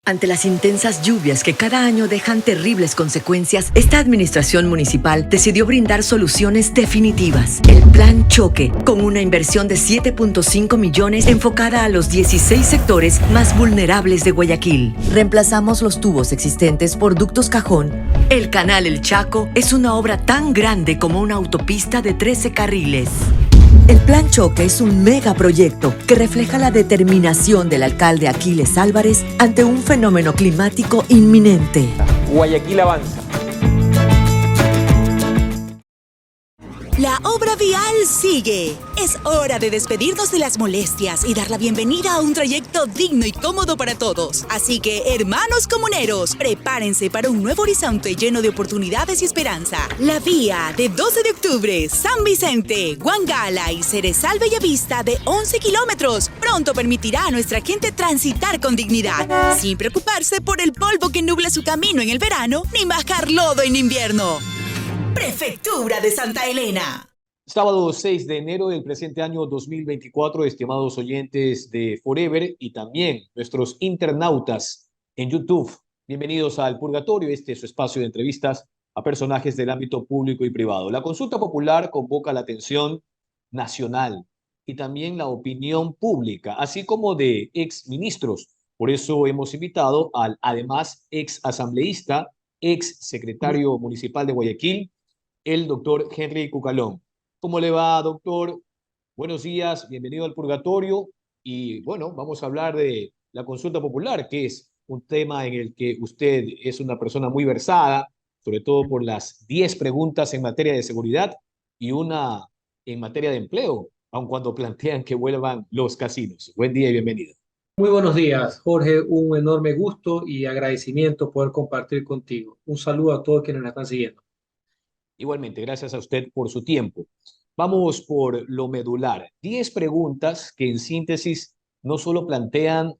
Ante las intensas lluvias que cada año dejan terribles consecuencias, esta administración municipal decidió brindar soluciones definitivas. El Plan Choque, con una inversión de 7.5 millones enfocada a los 16 sectores más vulnerables de Guayaquil. Reemplazamos los tubos existentes por ductos cajón. El Canal El Chaco es una obra tan grande como una autopista de 13 carriles. El Plan Choque es un megaproyecto que refleja la determinación del alcalde Aquiles Álvarez ante un fenómeno climático inminente. Guayaquil avanza. La obra vial sigue. Es hora de despedirnos de las molestias y dar la bienvenida a un trayecto digno y cómodo para todos. Así que, hermanos comuneros, prepárense para un nuevo horizonte lleno de oportunidades y esperanza. La vía de 12 de octubre, San Vicente, Guangala y Cerezal Bellavista de 11 kilómetros pronto permitirá a nuestra gente transitar con dignidad, sin preocuparse por el polvo que nubla su camino en el verano ni bajar lodo en invierno. Prefectura de Santa Elena. Sábado 6 de enero del presente año 2024, estimados oyentes de Forever y también nuestros internautas en YouTube. Bienvenidos al Purgatorio, este es su espacio de entrevistas a personajes del ámbito público y privado. La consulta popular convoca la atención nacional y también la opinión pública, así como de exministros. Por eso hemos invitado al, además, ex asambleísta, ex secretario municipal de Guayaquil, el doctor Henry Cucalón. ¿Cómo le va, doctor? Buenos días, bienvenido al Purgatorio. Y bueno, vamos a hablar de la consulta popular, que es un tema en el que usted es una persona muy versada, sobre todo por las 10 preguntas en materia de seguridad y una en materia de empleo, aun cuando plantean que vuelvan los casinos. Buen día y bienvenido. Muy buenos días, Jorge. Un enorme gusto y agradecimiento poder compartir contigo. Un saludo a todos quienes nos están siguiendo. Igualmente, gracias a usted por su tiempo. Vamos por lo medular. 10 preguntas que en síntesis no solo plantean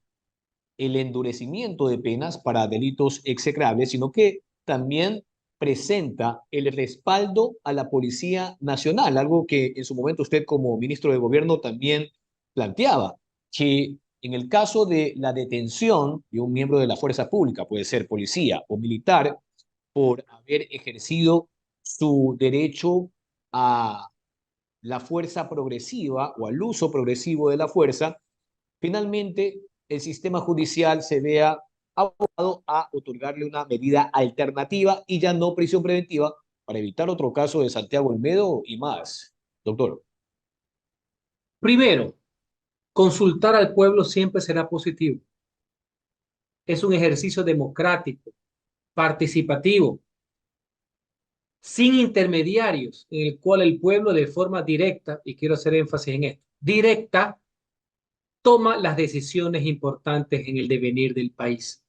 el endurecimiento de penas para delitos execrables, sino que también presenta el respaldo a la Policía Nacional, algo que en su momento usted como ministro de Gobierno también planteaba, que en el caso de la detención de un miembro de la fuerza pública, puede ser policía o militar, por haber ejercido su derecho a la fuerza progresiva o al uso progresivo de la fuerza, finalmente el sistema judicial se vea abocado a otorgarle una medida alternativa y ya no prisión preventiva para evitar otro caso de Santiago Olmedo y más. Doctor. Primero, consultar al pueblo siempre será positivo. Es un ejercicio democrático, participativo, sin intermediarios, en el cual el pueblo de forma directa, y quiero hacer énfasis en esto, directa, toma las decisiones importantes en el devenir del país.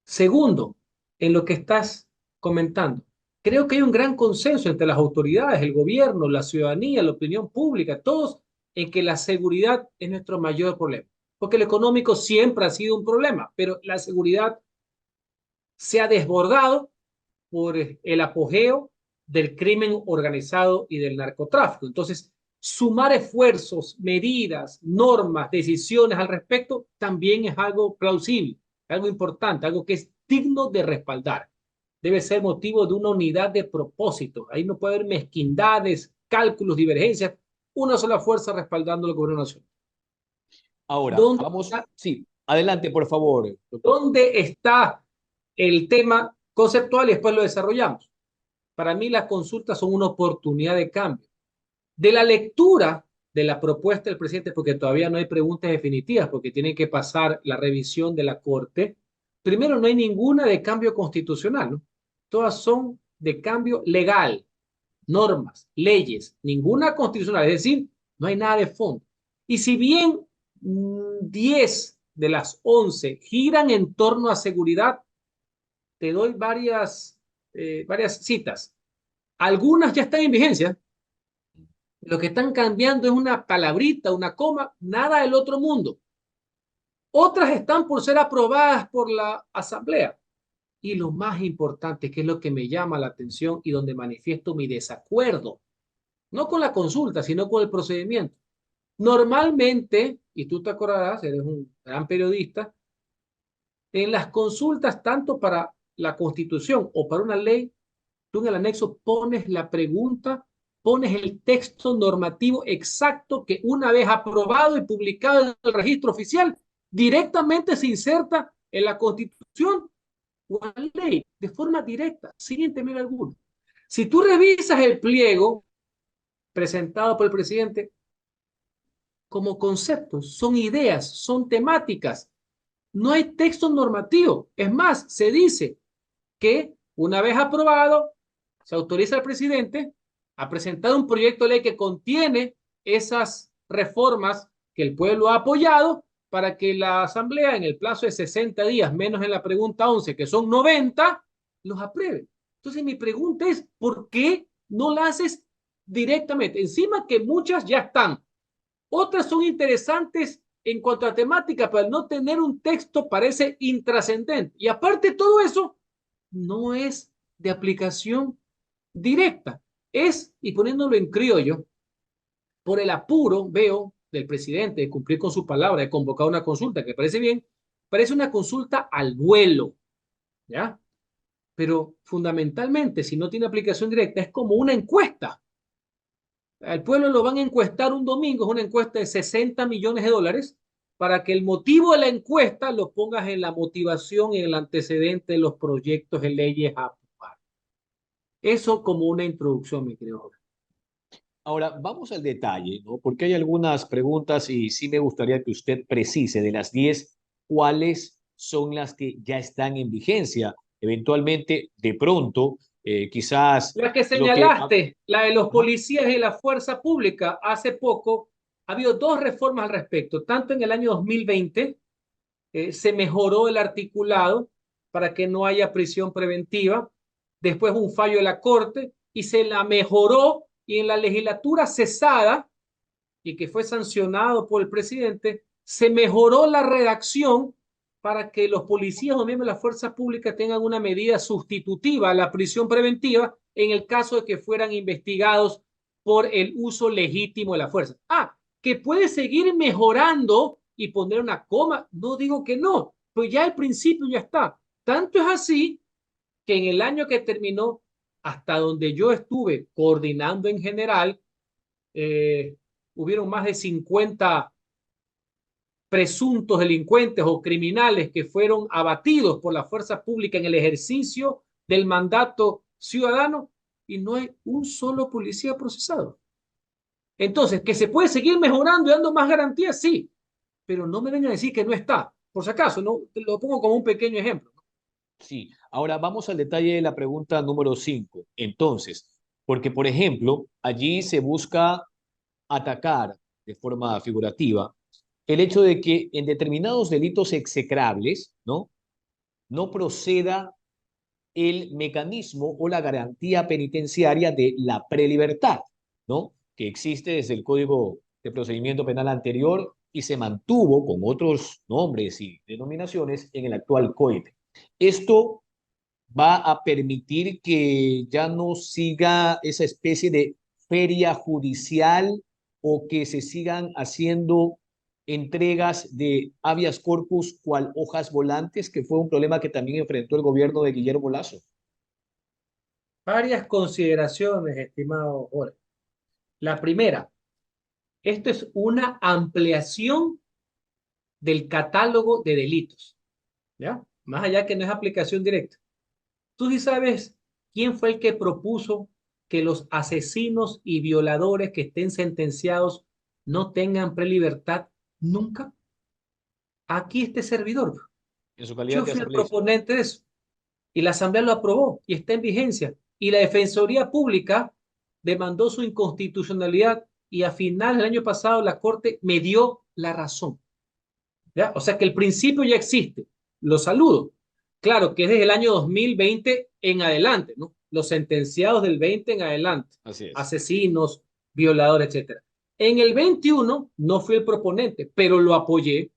Segundo, en lo que estás comentando, creo que hay un gran consenso entre las autoridades, el gobierno, la ciudadanía, la opinión pública, todos en que la seguridad es nuestro mayor problema. Porque el económico siempre ha sido un problema, pero la seguridad se ha desbordado por el apogeo del crimen organizado y del narcotráfico. Entonces, sumar esfuerzos, medidas, normas, decisiones al respecto también es algo plausible, algo importante, algo que es digno de respaldar. Debe ser motivo de una unidad de propósito. Ahí no puede haber mezquindades, cálculos, divergencias. Una sola fuerza respaldando el gobierno nacional. Ahora, ¿Dónde vamos, está, sí, adelante, por favor, doctor. dónde está el tema conceptual y después lo desarrollamos? Para mí las consultas son una oportunidad de cambio. De la lectura de la propuesta del presidente, porque todavía no hay preguntas definitivas, porque tienen que pasar la revisión de la Corte, primero no hay ninguna de cambio constitucional, ¿no? Todas son de cambio legal, normas, leyes, ninguna constitucional, es decir, no hay nada de fondo. Y si bien 10 de las 11 giran en torno a seguridad, te doy varias citas. Algunas ya están en vigencia. Lo que están cambiando es una palabrita, una coma, nada del otro mundo. Otras están por ser aprobadas por la Asamblea. Y lo más importante, que es lo que me llama la atención y donde manifiesto mi desacuerdo, no con la consulta, sino con el procedimiento. Normalmente, y tú te acordarás, eres un gran periodista, En las consultas, tanto para la Constitución o para una ley, tú en el anexo pones la pregunta, pones el texto normativo exacto que una vez aprobado y publicado en el registro oficial, directamente se inserta en la Constitución o en la ley, de forma directa, sin intermedio alguno. Si tú revisas el pliego presentado por el presidente, como conceptos, son ideas, son temáticas. No hay texto normativo. Es más, se dice que una vez aprobado, se autoriza al presidente a presentar un proyecto de ley que contiene esas reformas que el pueblo ha apoyado para que la Asamblea en el plazo de 60 días, menos en la pregunta 11, que son 90, los apruebe. Entonces mi pregunta es, ¿por qué no la haces directamente? Encima que muchas ya están. Otras son interesantes en cuanto a temática, pero al no tener un texto parece intrascendente. Y aparte de todo eso, no es de aplicación directa. Es, y poniéndolo en criollo, por el apuro, veo, del presidente de cumplir con su palabra, de convocar una consulta, que parece bien, parece una consulta al vuelo, ¿ya? Pero fundamentalmente, si no tiene aplicación directa, es como una encuesta. Al pueblo lo van a encuestar un domingo, es una encuesta de 60 millones de dólares, para que el motivo de la encuesta lo pongas en la motivación y en el antecedente de los proyectos de leyes a aprobar. Eso como una introducción, mi querido Jorge. Ahora, vamos al detalle, ¿no? Porque hay algunas preguntas y sí me gustaría que usted precise de las 10, cuáles son las que ya están en vigencia. Eventualmente, de pronto, quizás La que lo que... señalaste, la de los Ajá. policías y la fuerza pública, hace poco ha habido dos reformas al respecto. Tanto en el año 2020 se mejoró el articulado para que no haya prisión preventiva. Después un fallo de la Corte y se la mejoró, y en la legislatura cesada y que fue sancionado por el presidente, se mejoró la redacción para que los policías o miembros de la fuerza pública tengan una medida sustitutiva a la prisión preventiva en el caso de que fueran investigados por el uso legítimo de la fuerza. Que puede seguir mejorando y poner una coma, no digo que no, pues ya el principio ya está. Tanto es así que en el año que terminó, hasta donde yo estuve coordinando en general, hubieron más de 50 presuntos delincuentes o criminales que fueron abatidos por la fuerza pública en el ejercicio del mandato ciudadano, y no hay un solo policía procesado. Entonces, que se puede seguir mejorando y dando más garantías, sí, pero no me vengan a decir que no está. Por si acaso, no, te lo pongo como un pequeño ejemplo. Sí, ahora vamos al detalle de la pregunta número 5. Entonces, porque por ejemplo, allí se busca atacar de forma figurativa el hecho de que en determinados delitos execrables, ¿no? No proceda el mecanismo o la garantía penitenciaria de la prelibertad, ¿no? Que existe desde el Código de Procedimiento Penal anterior y se mantuvo con otros nombres y denominaciones en el actual COIP. Esto va a permitir que ya no siga esa especie de feria judicial o que se sigan haciendo entregas de habeas corpus cual hojas volantes, que fue un problema que también enfrentó el gobierno de Guillermo Lasso. Varias consideraciones, estimado Jorge. La primera, esto es una ampliación del catálogo de delitos, ¿ya? Más allá que no es aplicación directa. ¿Tú sí sabes quién fue el que propuso que los asesinos y violadores que estén sentenciados no tengan prelibertad nunca? Aquí este servidor. En su calidad Yo de fui el asambleísta. proponente de eso y la Asamblea lo aprobó y está en vigencia. Y la Defensoría Pública demandó su inconstitucionalidad y a final del año pasado la Corte me dio la razón, ¿ya? O sea que el principio ya existe. Lo saludo. Claro que es desde el año 2020 en adelante, ¿no? Los sentenciados del 20 en adelante, Así es. asesinos, violadores, etcétera. En el 21 no fui el proponente, pero lo apoyé.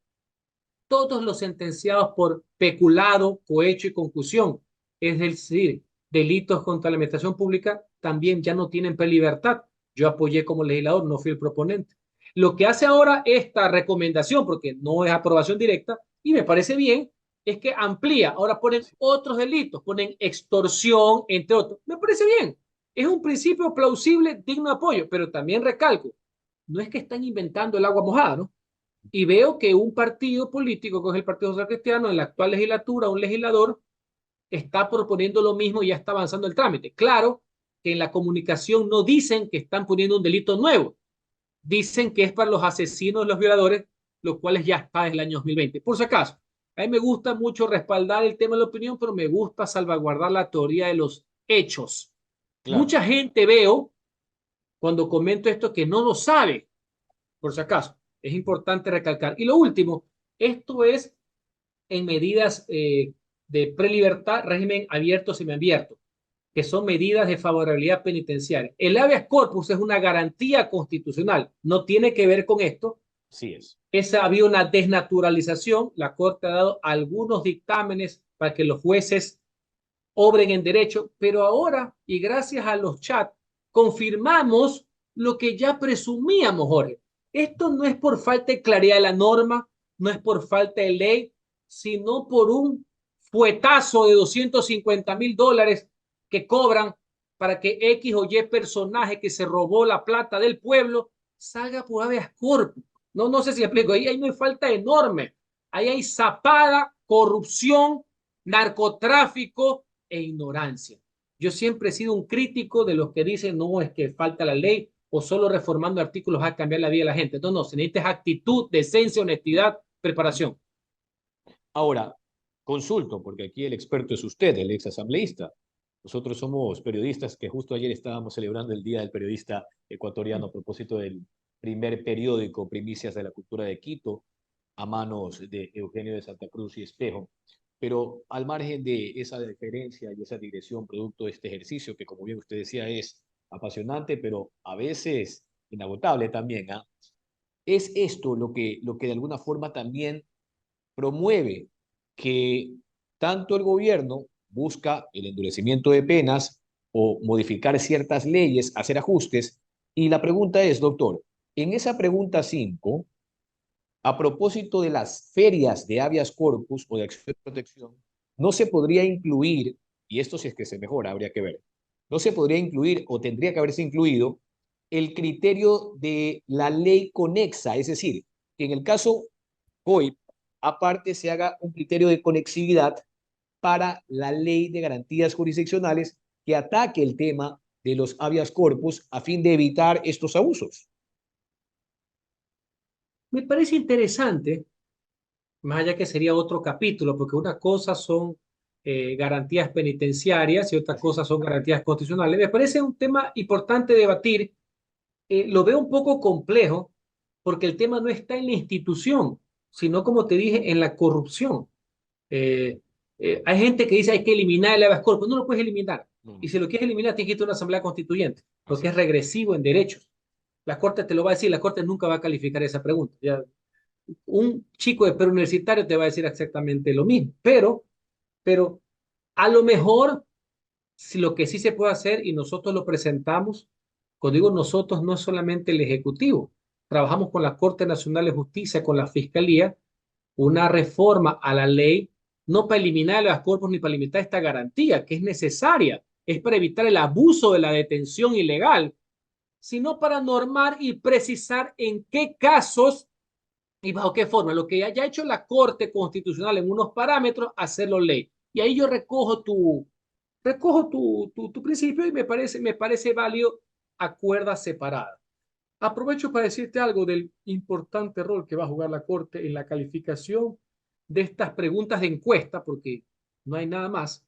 Todos los sentenciados por peculado, cohecho y concusión, es decir, delitos contra la administración pública, también ya no tienen prelibertad. Yo apoyé como legislador, no fui el proponente. Lo que hace ahora esta recomendación, porque no es aprobación directa, y me parece bien, es que amplía. Ahora ponen otros delitos, ponen extorsión, entre otros. Me parece bien. Es un principio plausible, digno de apoyo, pero también recalco, no es que están inventando el agua mojada, ¿no? Y veo que un partido político, que es el Partido Social Cristiano, en la actual legislatura, un legislador, está proponiendo lo mismo y ya está avanzando el trámite. Claro que en la comunicación no dicen que están poniendo un delito nuevo, dicen que es para los asesinos, los violadores, los cuales ya está desde el año 2020. Por si acaso, a mí me gusta mucho respaldar el tema de la opinión, pero me gusta salvaguardar la teoría de los hechos. Claro. Mucha gente veo cuando comento esto que no lo sabe, por si acaso. Es importante recalcar. Y lo último, esto es en medidas de prelibertad, régimen abierto, semiabierto, que son medidas de favorabilidad penitenciaria. El habeas corpus es una garantía constitucional, no tiene que ver con esto. Sí es. Había una desnaturalización, la Corte ha dado algunos dictámenes para que los jueces obren en derecho, pero ahora, y gracias a los chats, confirmamos lo que ya presumíamos, Jorge. Esto no es por falta de claridad de la norma, no es por falta de ley, sino por un fuetazo de $250,000 que cobran para que X o Y personaje que se robó la plata del pueblo salga por habeas corpus. No sé si explico, ahí no hay falta enorme, ahí hay zapada, corrupción, narcotráfico e ignorancia. Yo siempre he sido un crítico de los que dicen no es que falta la ley o solo reformando artículos va a cambiar la vida de la gente. No, se necesita actitud, decencia, honestidad, preparación. Ahora, consulto, porque aquí el experto es usted, el ex asambleísta. Nosotros somos periodistas que justo ayer estábamos celebrando el Día del Periodista Ecuatoriano a propósito del primer periódico Primicias de la Cultura de Quito, a manos de Eugenio de Santa Cruz y Espejo. Pero al margen de esa diferencia y esa digresión producto de este ejercicio, que como bien usted decía es apasionante, pero a veces inagotable también, ¿ah? Es esto lo que de alguna forma también promueve que tanto el gobierno busca el endurecimiento de penas o modificar ciertas leyes, hacer ajustes. Y la pregunta es, doctor, en esa pregunta 5, a propósito de las ferias de habeas corpus o de acción de protección, no se podría incluir, y esto si es que se mejora, habría que ver, no se podría incluir o tendría que haberse incluido el criterio de la ley conexa, es decir, que en el caso COIP, aparte se haga un criterio de conexividad para la ley de garantías jurisdiccionales que ataque el tema de los habeas corpus a fin de evitar estos abusos. Me parece interesante, más allá que sería otro capítulo, porque una cosa son garantías penitenciarias y otra cosa son garantías constitucionales. Me parece un tema importante debatir. Lo veo un poco complejo porque el tema no está en la institución, sino como te dije, en la corrupción. Hay gente que dice hay que eliminar el habeas corpus. No lo puedes eliminar. No, Y si lo quieres eliminar, tienes que ir a una asamblea constituyente, porque así es regresivo en derechos. La Corte te lo va a decir, la Corte nunca va a calificar esa pregunta. Ya, un chico de preuniversitario te va a decir exactamente lo mismo, pero a lo mejor si lo que sí se puede hacer y nosotros lo presentamos, cuando digo nosotros no es solamente el Ejecutivo, trabajamos con la Corte Nacional de Justicia, con la Fiscalía, una reforma a la ley, no para eliminar las corpus ni para limitar esta garantía que es necesaria, es para evitar el abuso de la detención ilegal, sino para normar y precisar en qué casos y bajo qué forma. Lo que haya hecho la Corte Constitucional en unos parámetros, hacerlo ley. Y ahí yo recojo tu principio y me parece válido a cuerda separada. Aprovecho para decirte algo del importante rol que va a jugar la Corte en la calificación de estas preguntas de encuesta, porque no hay nada más.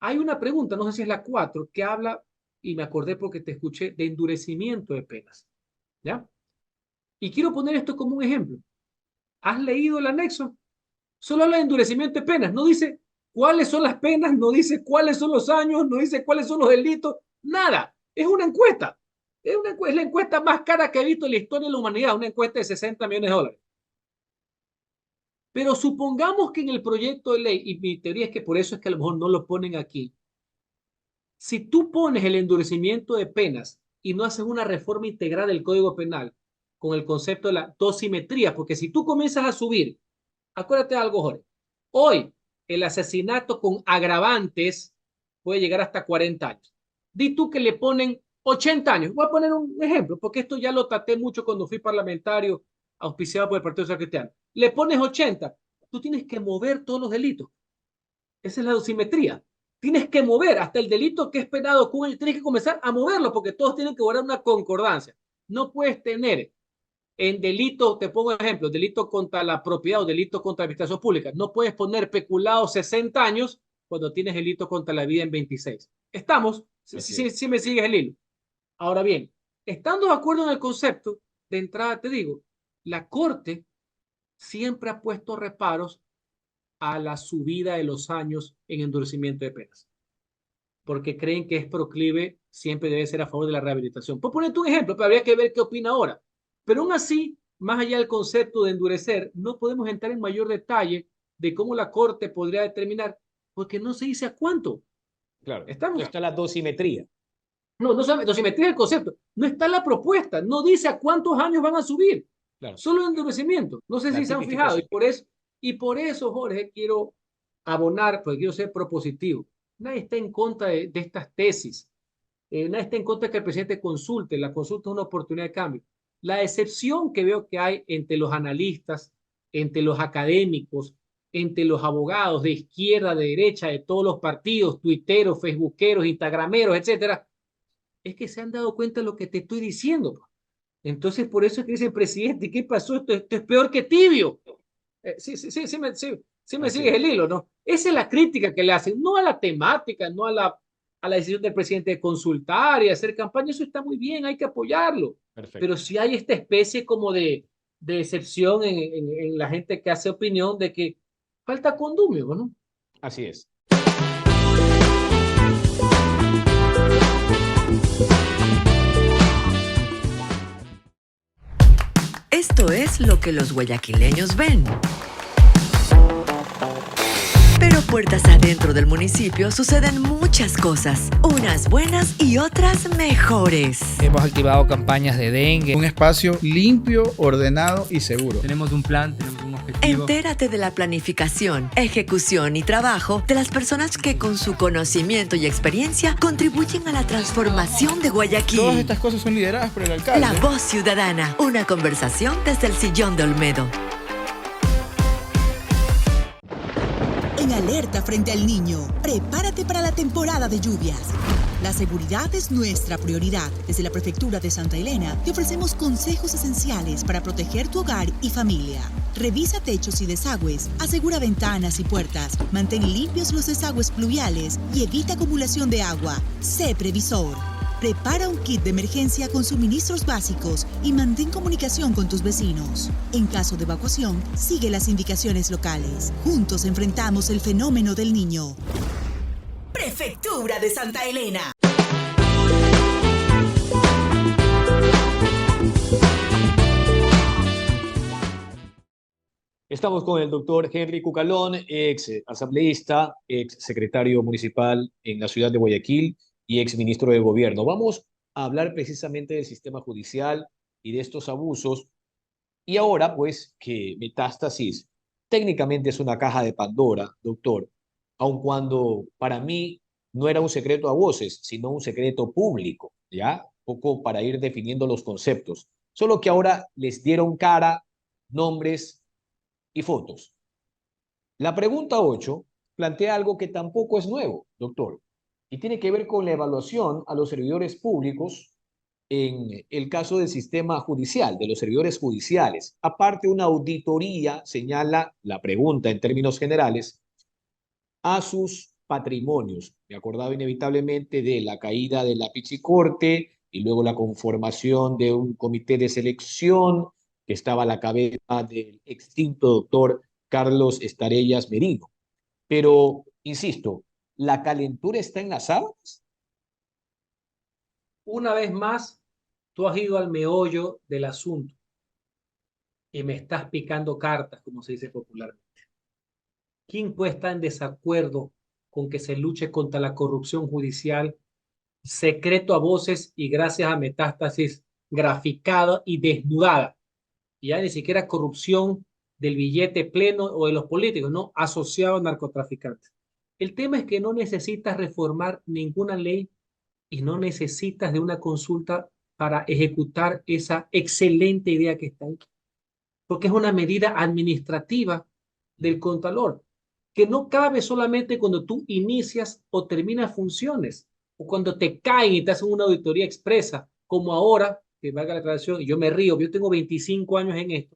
Hay una pregunta, no sé si es la 4, que habla, y me acordé porque te escuché, de endurecimiento de penas. ¿Ya? Y quiero poner esto como un ejemplo. ¿Has leído el anexo? Solo habla de endurecimiento de penas. No dice cuáles son las penas, no dice cuáles son los años, no dice cuáles son los delitos, nada. Es una encuesta. Es la encuesta más cara que he visto en la historia de la humanidad, una encuesta de $60 millones. Pero supongamos que en el proyecto de ley, y mi teoría es que por eso es que a lo mejor no lo ponen aquí, si tú pones el endurecimiento de penas y no haces una reforma integral del Código Penal con el concepto de la dosimetría, porque si tú comienzas a subir, acuérdate de algo, Jorge, Hoy, el asesinato con agravantes puede llegar hasta 40 años. Di tú que le ponen 80 años. Voy a poner un ejemplo, porque esto ya lo traté mucho cuando fui parlamentario auspiciado por el Partido Social Cristiano. Le pones 80, tú tienes que mover todos los delitos. Esa es la dosimetría. Tienes que mover hasta el delito que es penado con tienes que comenzar a moverlo porque todos tienen que guardar una concordancia. No puedes tener en delito, te pongo ejemplo, delito contra la propiedad o delito contra la administración pública. No puedes poner peculado 60 años cuando tienes delito contra la vida en 26. ¿Estamos? Sí me sigues el hilo. Ahora bien, estando de acuerdo en el concepto, de entrada te digo, la Corte siempre ha puesto reparos a la subida de los años en endurecimiento de penas, porque creen que es proclive, siempre debe ser a favor de la rehabilitación. Por ponerte un ejemplo, pero habría que ver qué opina ahora. Pero aún así, más allá del concepto de endurecer, no podemos entrar en mayor detalle de cómo la Corte podría determinar, porque no se dice a cuánto. Claro, ¿Estamos? no está la dosimetría. No solamente dosimetría del concepto, no está la propuesta, no dice a cuántos años van a subir, Claro, solo endurecimiento. No sé la si se han fijado, tipificación. y por eso, Jorge, quiero abonar, porque quiero ser propositivo. Nadie está en contra de estas tesis. Nadie está en contra de que el presidente consulte. La consulta es una oportunidad de cambio. La decepción que veo que hay entre los analistas, entre los académicos, entre los abogados de izquierda, de derecha, de todos los partidos, tuiteros, facebookeros, instagrameros, etcétera, es que se han dado cuenta de lo que te estoy diciendo. Entonces, por eso es que dice el presidente, ¿qué pasó? Esto es peor que tibio. Sí me Así sigues el es. hilo, ¿no? Esa es la crítica que le hacen, no a la temática, no a la decisión del presidente de consultar y hacer campaña, eso está muy bien, hay que apoyarlo. Perfecto. Pero si hay esta especie como de decepción en la gente que hace opinión de que falta condumio, ¿no? Así es. Esto es lo que los guayaquileños ven. Pero puertas adentro del municipio suceden muchas cosas, unas buenas y otras mejores. Hemos activado campañas de dengue. Un espacio limpio, ordenado y seguro. Tenemos un plan, tenemos un objetivo. Entérate de la planificación, ejecución y trabajo de las personas que con su conocimiento y experiencia contribuyen a la transformación de Todas Guayaquil. estas cosas son lideradas por el alcalde. La Voz Ciudadana, una conversación desde el sillón de Olmedo. En alerta frente al niño, prepárate para la temporada de lluvias. La seguridad es nuestra prioridad. Desde la Prefectura de Santa Elena te ofrecemos consejos esenciales para proteger tu hogar y familia. Revisa techos y desagües, asegura ventanas y puertas, mantén limpios los desagües pluviales y evita acumulación de agua. Sé previsor. Prepara un kit de emergencia con suministros básicos y mantén comunicación con tus vecinos. En caso de evacuación, sigue las indicaciones locales. Juntos enfrentamos el fenómeno del niño. Prefectura de Santa Elena. Estamos con el doctor Henry Cucalón, ex asambleísta, ex secretario municipal en la ciudad de Guayaquil y ex ministro de gobierno. Vamos a hablar precisamente del sistema judicial y de estos abusos. Y ahora, pues, que Metástasis técnicamente es una caja de Pandora, doctor, aun cuando para mí no era un secreto a voces, sino un secreto público, ¿ya? Poco para ir definiendo los conceptos. Solo que ahora les dieron cara, nombres y fotos. La pregunta 8 plantea algo que tampoco es nuevo, doctor, y tiene que ver con la evaluación a los servidores públicos en el caso del sistema judicial, de los servidores judiciales. Aparte, una auditoría señala la pregunta en términos generales a sus patrimonios. Me acordaba inevitablemente de la caída de la Pichicorte y luego la conformación de un comité de selección que estaba a la cabeza del extinto doctor Carlos Estarellas Merino. Pero, insisto, ¿la calentura está en las sábanas? Una vez más, tú has ido al meollo del asunto y me estás picando cartas, como se dice popularmente. ¿Quién puede estar en desacuerdo con que se luche contra la corrupción judicial, secreto a voces y gracias a Metástasis graficada y desnudada? Y ya ni siquiera corrupción del billete pleno o de los políticos, no, asociado a narcotraficantes. El tema es que no necesitas reformar ninguna ley y no necesitas de una consulta para ejecutar esa excelente idea que está ahí, porque es una medida administrativa del Contralor, que no cabe solamente cuando tú inicias o terminas funciones, o cuando te caen y te hacen una auditoría expresa, como ahora, que valga la aclaración, y yo me río, yo tengo 25 años en esto,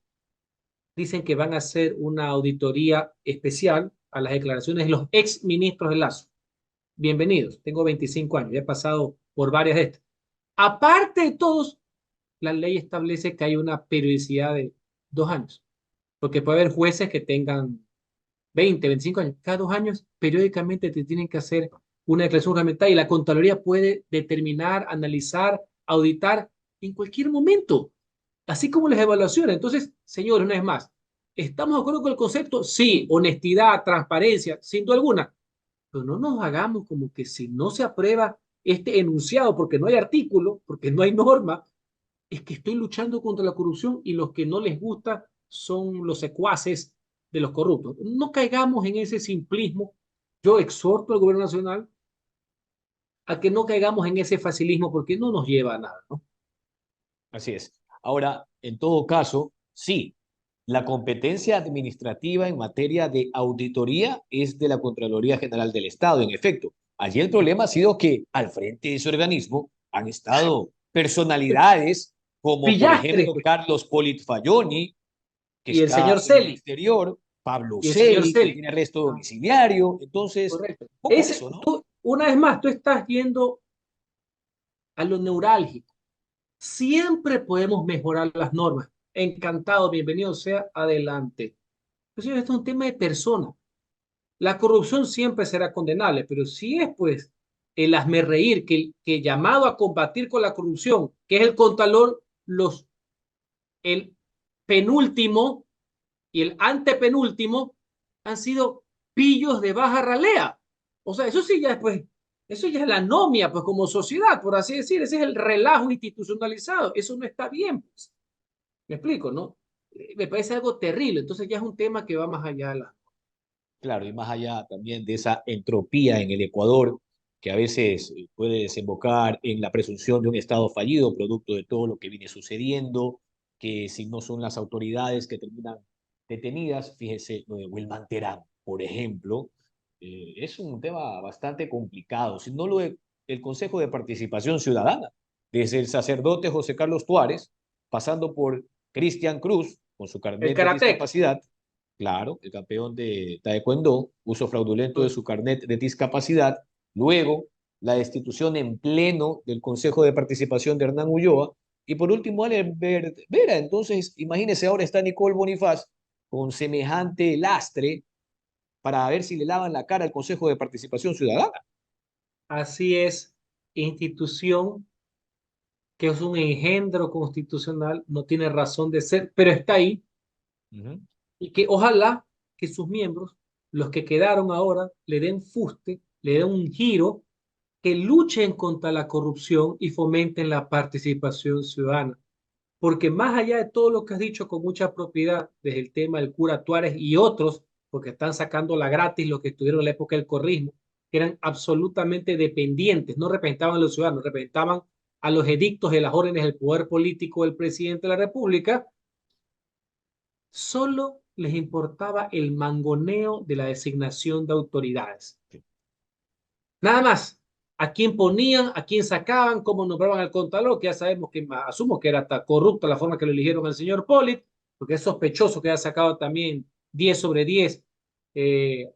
dicen que van a hacer una auditoría especial a las declaraciones de los ex ministros de Lazo. Bienvenidos, tengo 25 años, ya he pasado por varias de estas. Aparte de todos, la ley establece que hay una periodicidad de 2 años, porque puede haber jueces que tengan 20, 25 años. Cada 2 años, periódicamente te tienen que hacer una declaración juramentada y la Contraloría puede determinar, analizar, auditar en cualquier momento, así como las evaluaciones. Entonces, señores, una vez más, ¿estamos de acuerdo con el concepto? Sí, honestidad, transparencia, sin duda alguna, pero no nos hagamos como que si no se aprueba este enunciado porque no hay artículo, porque no hay norma, es que estoy luchando contra la corrupción y los que no les gusta son los secuaces de los corruptos. No caigamos en ese simplismo. Yo exhorto al gobierno nacional a que no caigamos en ese facilismo porque no nos lleva a nada, ¿no? Así es. Ahora, en todo caso, sí, la competencia administrativa en materia de auditoría es de la Contraloría General del Estado, en efecto. Allí el problema ha sido que al frente de ese organismo han estado personalidades como, por Pillastres, ejemplo, pues, Carlos Politfajoni, que y el está señor en el Celi, exterior, Pablo y el señor Celi, que Celi. tiene arresto Ah, domiciliario. Entonces, correcto. un poco eso, ¿no? Tú, una vez más, tú estás yendo a lo neurálgico. Siempre podemos mejorar las normas. Encantado, bienvenido sea, adelante. Pues, señor, esto es un tema de persona. La corrupción siempre será condenable, pero si es pues el hazmerreír que llamado a combatir con la corrupción, que es el Contralor, el penúltimo y el antepenúltimo han sido pillos de baja ralea. O sea, eso sí ya es pues, eso ya es la anomia, pues como sociedad, por así decir, ese es el relajo institucionalizado, eso no está bien, pues. Me explico, ¿no? Me parece algo terrible, entonces ya es un tema que va más allá de la... Claro, y más allá también de esa entropía en el Ecuador, que a veces puede desembocar en la presunción de un Estado fallido, producto de todo lo que viene sucediendo, que si no son las autoridades que terminan detenidas, fíjese lo de Wilman Terán, por ejemplo, es un tema bastante complicado. Si no el Consejo de Participación Ciudadana, desde el sacerdote José Carlos Tuárez, pasando por Cristian Cruz, con su El carnet de karate. discapacidad. Claro, el campeón de Taekwondo, uso fraudulento de su carnet de discapacidad. Luego, la destitución en pleno del Consejo de Participación de Hernán Ulloa. Y por último, Albert Vera. Entonces, imagínese, ahora está Nicole Bonifaz con semejante lastre para ver si le lavan la cara al Consejo de Participación Ciudadana. Así es, institución que es un engendro constitucional, no tiene razón de ser, pero está ahí Ujú. y que ojalá que sus miembros, los que quedaron ahora, le den fuste, le den un giro, que luchen contra la corrupción y fomenten la participación ciudadana. Porque más allá de todo lo que has dicho con mucha propiedad, desde el tema del cura Tuárez y otros, porque están sacando la gratis los que estuvieron en la época del corrismo, que eran absolutamente dependientes, no representaban a los ciudadanos, representaban a los edictos de las órdenes del poder político del presidente de la República, solo les importaba el mangoneo de la designación de autoridades. Nada más. A quién ponían, a quién sacaban, cómo nombraban al Contralor, que ya sabemos que asumo que era hasta corrupta la forma que lo eligieron al señor Pollitt, porque es sospechoso que haya sacado también 10 sobre 10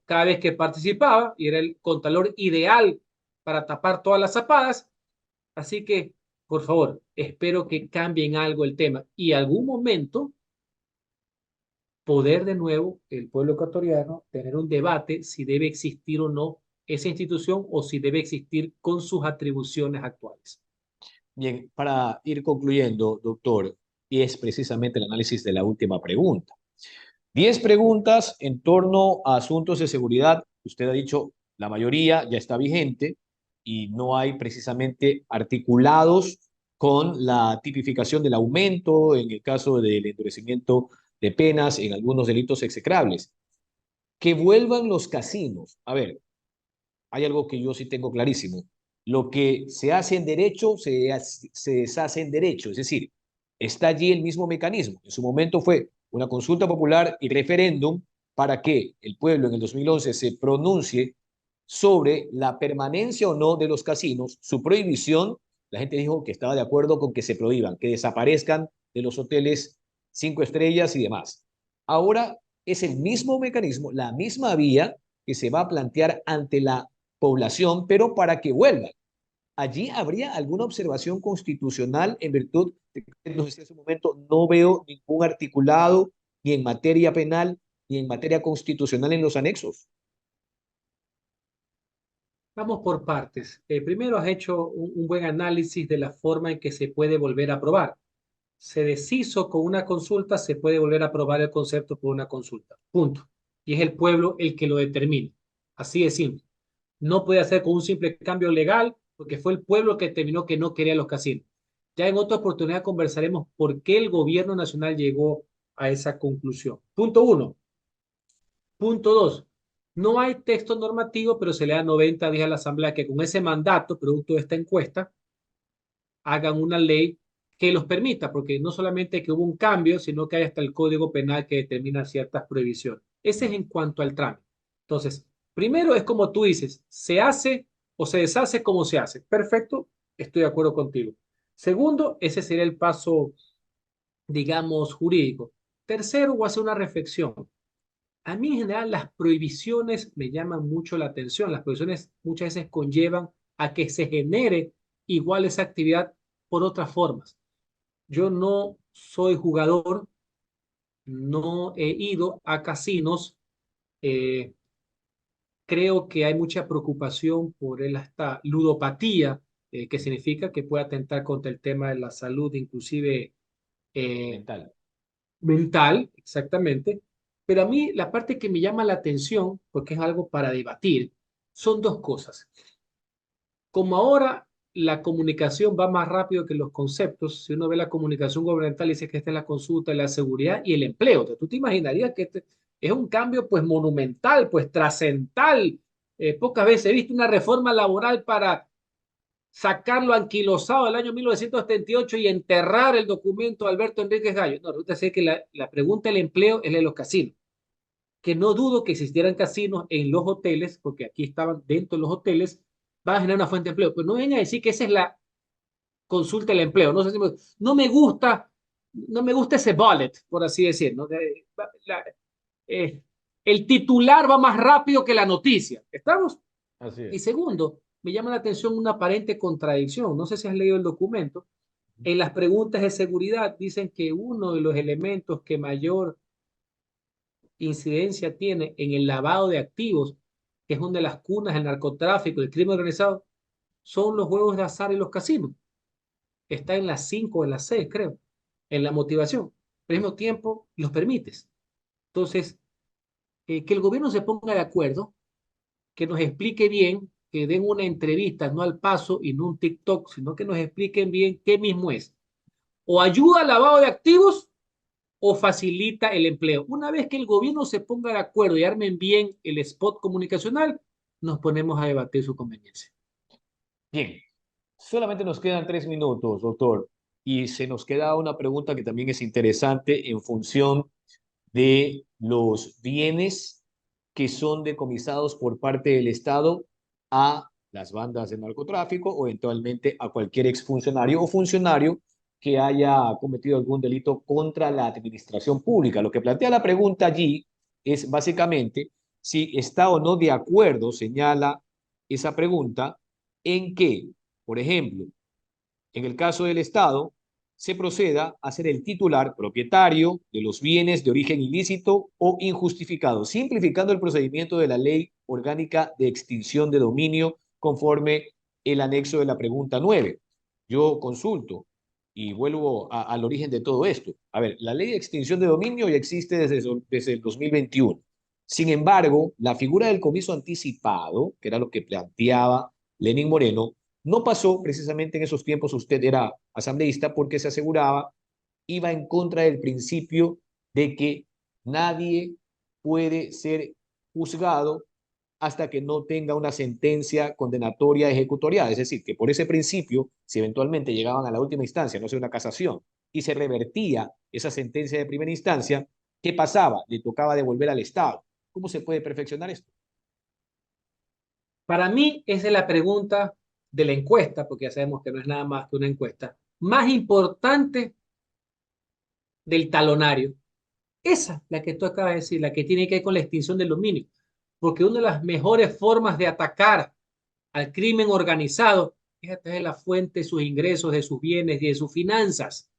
cada vez que participaba y era el Contralor ideal para tapar todas las zapadas. Así que, por favor, espero que cambien algo el tema y algún momento poder de nuevo el pueblo ecuatoriano tener un debate si debe existir o no esa institución o si debe existir con sus atribuciones actuales. Bien, para ir concluyendo, doctor, y es precisamente el análisis de la última pregunta. 10 preguntas en torno a asuntos de seguridad. Usted ha dicho, la mayoría ya está vigente y no hay precisamente articulados con la tipificación del aumento en el caso del endurecimiento de penas en algunos delitos execrables. Que vuelvan los casinos. A ver, hay algo que yo sí tengo clarísimo. Lo que se hace en derecho, se deshace en derecho. Es decir, está allí el mismo mecanismo. En su momento fue una consulta popular y referéndum para que el pueblo en el 2011 se pronuncie sobre la permanencia o no de los casinos, su prohibición. La gente dijo que estaba de acuerdo con que se prohíban, que desaparezcan de los hoteles 5 estrellas y demás. Ahora es el mismo mecanismo, la misma vía que se va a plantear ante la población, pero para que vuelvan. Allí habría alguna observación constitucional en virtud de que, no sé, en ese momento no veo ningún articulado ni en materia penal ni en materia constitucional en los anexos. Vamos por partes. Primero has hecho un buen análisis de la forma en que se puede volver a aprobar. Se deshizo con una consulta, se puede volver a aprobar el concepto por una consulta. Punto. Y es el pueblo el que lo determina. Así de simple. No puede hacer con un simple cambio legal, porque fue el pueblo que determinó que no quería los casinos. Ya en otra oportunidad conversaremos por qué el gobierno nacional llegó a esa conclusión. Punto uno. Punto dos. No hay texto normativo, pero se le da 90 días a la Asamblea que con ese mandato, producto de esta encuesta, hagan una ley que los permita, porque no solamente que hubo un cambio, sino que hay hasta el Código Penal que determina ciertas prohibiciones. Ese es en cuanto al trámite. Entonces, primero es como tú dices, se hace o se deshace como se hace. Perfecto, estoy de acuerdo contigo. Segundo, ese sería el paso, digamos, jurídico. Tercero, voy a hacer una reflexión. A mí en general las prohibiciones me llaman mucho la atención. Las prohibiciones muchas veces conllevan a que se genere igual esa actividad por otras formas. Yo no soy jugador, no he ido a casinos. eh, Creo que hay mucha preocupación por esta ludopatía, que significa que puede atentar contra el tema de la salud, inclusive eh, Mental. mental, exactamente. Pero a mí la parte que me llama la atención, porque es algo para debatir, son dos cosas. Como ahora la comunicación va más rápido que los conceptos, si uno ve la comunicación gubernamental, dice que esta es la consulta, la seguridad y el empleo. Entonces, tú te imaginarías que este es un cambio pues monumental, pues trascendental. Pocas veces he visto una reforma laboral para sacarlo anquilosado del año 1978 y enterrar el documento de Alberto Enríquez Gallo. No, resulta ser que la pregunta del empleo es la de los casinos, que no dudo que existieran casinos en los hoteles, porque aquí estaban dentro de los hoteles, van a generar una fuente de empleo. Pero no vengan a decir que esa es la consulta del empleo. No sé si no me gusta ese bullet, por así decir, ¿no? La, eh, el titular va más rápido que la noticia. ¿Estamos? Así Y es. segundo, me llama la atención una aparente contradicción. No sé si has leído el documento. En las preguntas de seguridad dicen que uno de los elementos que mayor incidencia tiene en el lavado de activos, que es una de las cunas del narcotráfico, el crimen organizado, son los juegos de azar y los casinos. Está en las 5 o en las 6, creo, en la motivación. Pero al mismo tiempo los permites. Entonces, que el gobierno se ponga de acuerdo, que nos explique bien, que den una entrevista, no al paso y no un TikTok, sino que nos expliquen bien qué mismo es. O ayuda al lavado de activos o facilita el empleo. Una vez que el gobierno se ponga de acuerdo y armen bien el spot comunicacional, nos ponemos a debatir su conveniencia. Bien, solamente nos quedan 3 minutos, doctor, y se nos queda una pregunta que también es interesante en función de los bienes que son decomisados por parte del Estado a las bandas de narcotráfico o eventualmente a cualquier exfuncionario o funcionario que haya cometido algún delito contra la administración pública. Lo que plantea la pregunta allí es básicamente si está o no de acuerdo, señala esa pregunta, en que, por ejemplo, en el caso del Estado, se proceda a ser el titular propietario de los bienes de origen ilícito o injustificado, simplificando el procedimiento de la Ley Orgánica de Extinción de Dominio conforme el anexo de la pregunta 9. Yo consulto y vuelvo al origen de todo esto. A ver, la Ley de Extinción de Dominio ya existe desde el 2021. Sin embargo, la figura del comiso anticipado, que era lo que planteaba Lenín Moreno, no pasó precisamente en esos tiempos, usted era asambleísta, porque se aseguraba, iba en contra del principio de que nadie puede ser juzgado hasta que no tenga una sentencia condenatoria ejecutoriada. Es decir, que por ese principio, si eventualmente llegaban a la última instancia, no sé, una casación, y se revertía esa sentencia de primera instancia, ¿qué pasaba? Le tocaba devolver al Estado. ¿Cómo se puede perfeccionar esto? Para mí, esa es la pregunta de la encuesta, porque ya sabemos que no es nada más que una encuesta, más importante del talonario. Esa, la que tú acabas de decir, la que tiene que ver con la extinción del dominio. Porque una de las mejores formas de atacar al crimen organizado es a través de la fuente de sus ingresos, de sus bienes y de sus finanzas.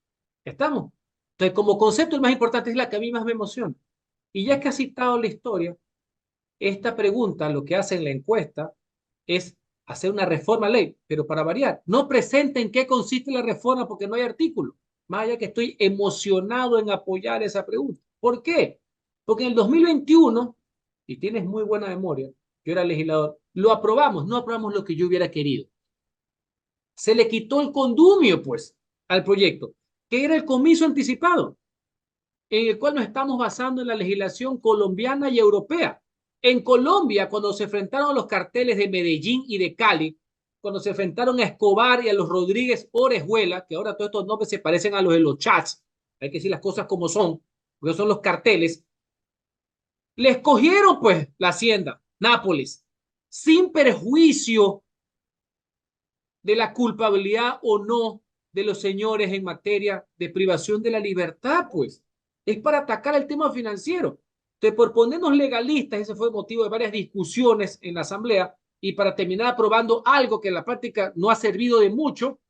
¿Ya estamos? Entonces, como concepto, el más importante es la que a mí más me emociona. Y ya que has citado la historia, esta pregunta, lo que hace en la encuesta, es hacer una reforma a ley, pero para variar, no presenta en qué consiste la reforma porque no hay artículo. Más allá que estoy emocionado en apoyar esa pregunta. ¿Por qué? Porque en el 2021, y tienes muy buena memoria, yo era legislador, lo aprobamos, no aprobamos lo que yo hubiera querido. Se le quitó el condumio, pues, al proyecto, que era el comiso anticipado, en el cual nos estamos basando en la legislación colombiana y europea. En Colombia, cuando se enfrentaron a los carteles de Medellín y de Cali, cuando se enfrentaron a Escobar y a los Rodríguez Orejuela, que ahora todos estos nombres se parecen a los de los chats, hay que decir las cosas como son, porque son los carteles, les cogieron pues la hacienda, Nápoles, sin perjuicio de la culpabilidad o no de los señores en materia de privación de la libertad, pues. Es para atacar el tema financiero. Entonces, por ponernos legalistas, ese fue el motivo de varias discusiones en la Asamblea, y para terminar aprobando algo que en la práctica no ha servido de mucho,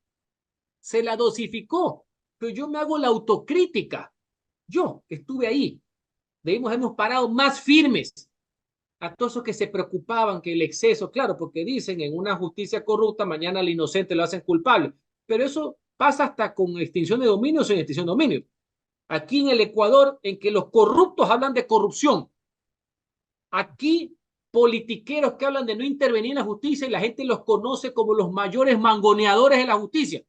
se la dosificó. Pero yo me hago la autocrítica. Yo estuve ahí. Debimos habernos parado más firmes a todos esos que se preocupaban que el exceso, claro, porque dicen en una justicia corrupta, mañana al inocente lo hacen culpable. Pero eso pasa hasta con extinción de dominio o sin extinción de dominio. Aquí en el Ecuador, en que los corruptos hablan de corrupción. Aquí, politiqueros que hablan de no intervenir en la justicia y la gente los conoce como los mayores mangoneadores de la justicia.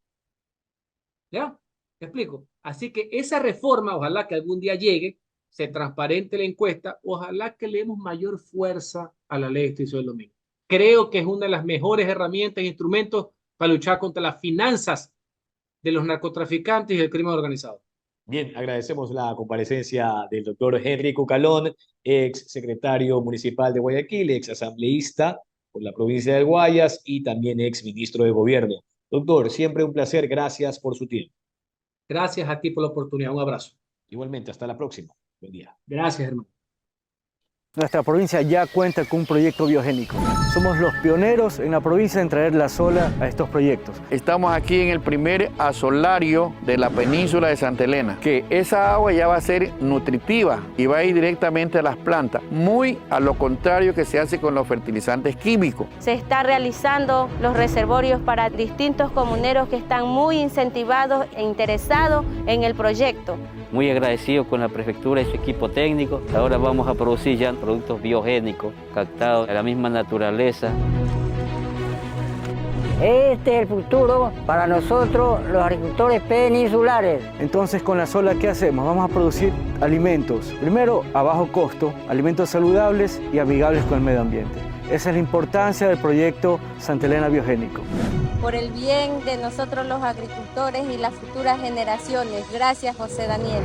¿Ya? ¿Me explico? Así que esa reforma, ojalá que algún día llegue, se transparente la encuesta, ojalá que le demos mayor fuerza a la ley de extinción del dominio. Creo que es una de las mejores herramientas e instrumentos para luchar contra las finanzas de los narcotraficantes y del crimen organizado. Bien, agradecemos la comparecencia del doctor Henry Cucalón, ex secretario municipal de Guayaquil, ex asambleísta por la provincia del Guayas y también ex ministro de gobierno. Doctor, siempre un placer, gracias por su tiempo. Gracias a ti por la oportunidad, un abrazo. Igualmente, hasta la próxima. Buen día. Gracias, hermano. Nuestra provincia ya cuenta con un proyecto biogénico. Somos los pioneros en la provincia en traer la sola a estos proyectos. Estamos aquí en el primer asolario de la península de Santa Elena, que esa agua ya va a ser nutritiva y va a ir directamente a las plantas, muy a lo contrario que se hace con los fertilizantes químicos. Se está realizando los reservorios para distintos comuneros que están muy incentivados e interesados en el proyecto. Muy agradecido con la prefectura y su equipo técnico. Ahora vamos a producir ya productos biogénicos, captados de la misma naturaleza. Este es el futuro para nosotros, los agricultores peninsulares. Entonces, con la sola, ¿qué hacemos? Vamos a producir alimentos, primero a bajo costo, alimentos saludables y amigables con el medio ambiente. Esa es la importancia del proyecto Santa Elena Biogénico. Por el bien de nosotros los agricultores y las futuras generaciones. Gracias, José Daniel.